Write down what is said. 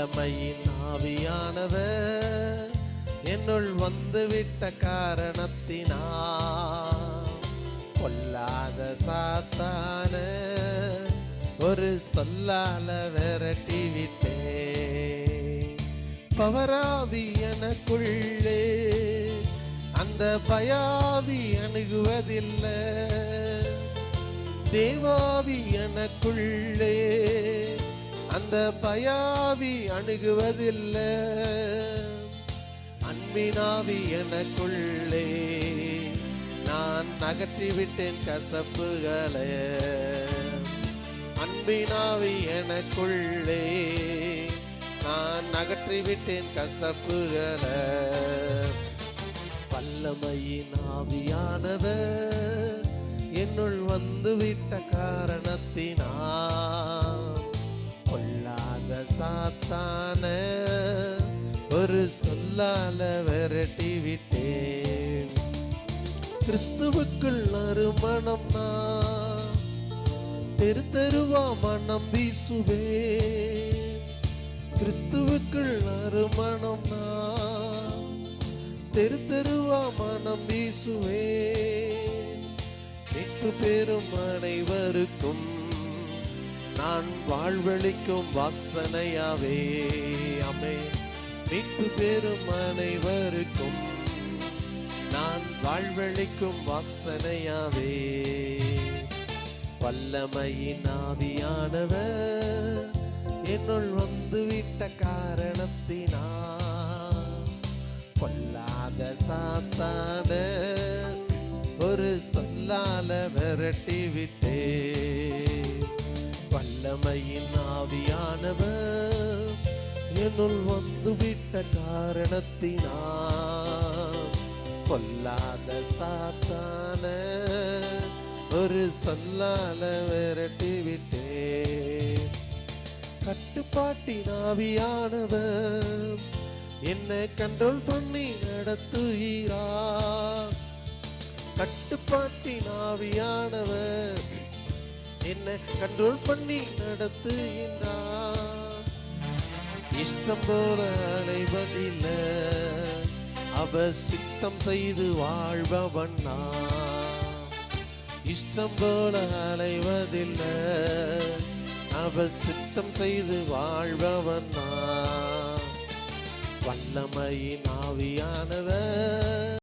வல்லமையின் ஆவியானவர் என்னுள் வந்துவிட்ட காரணத்தினால் பொல்லாத சாத்தான ஒரு சொல்லால விரட்டி விட்டே. பவராவி எனக்குள்ளே அந்த பயாவி அணுகுவதில்லை. தேவாவி எனக்குள்ளே அந்த பயாவி அணுகுவதில்லை. அன்பினாவி எனக்குள்ளே நான் அகற்றிவிட்டேன் கசப்புகளை. அன்பினாவி எனக்குள்ளே நான் அகற்றிவிட்டேன் கசப்புகளை. வல்லமையின் ஆவியானவர் என்னுள் வந்துவிட்ட காரணத்தினால் பொல்லாத சாத்தான ஒரு சொல்லால விரட்டி விட்டேன். கிறிஸ்துவுக்குள் நறுமணம் நான் தெரு தெருவா மனம் வீசுவேன். கிறிஸ்துவுக்குள் நறுமணம் நான் தெரு தெருவா மனம் வீசுவேன். மீட்பு பெறும் அனைவருக்கும் நான் வாழ்வளிக்கும் வாசனையாவே. ஆமென். மீட்பு பெறும் அனைவருக்கும் நான் வாழ்வளிக்கும் வாசனையாவே. வல்லமையின் ஆவியானவர் என்னுள் வந்துவிட்ட காரணத்தினால் பொல்லாத சாத்தான ஒரு சொல்லால விரட்டி விட்டே. வல்லமையின் ஆவியானவர் என்னுள் வந்துவிட்ட காரணத்தினால் பொல்லாத சாத்தான ஒரு சொல்லால விரட்டி விட்டே. கட்டுப்பாட்டின் ஆவியானவர் என்னை கண்ட்ரோல் பண்ணி நடத்துகிறார். கட்டுப்பாட்டின் ஆவியானவர் என்னை கண்ட்ரோல் பண்ணி நடத்துகின்றார். இஷ்டம் போல அலைவதில்லை, அவர் சித்தம் செய்து வாழ்பவன் நான். இஷ்டம் போல அலைவதில்லை, அவர் சித்தம் செய்து வாழ்பவன் நான். வல்லமையின் ஆவியானவர்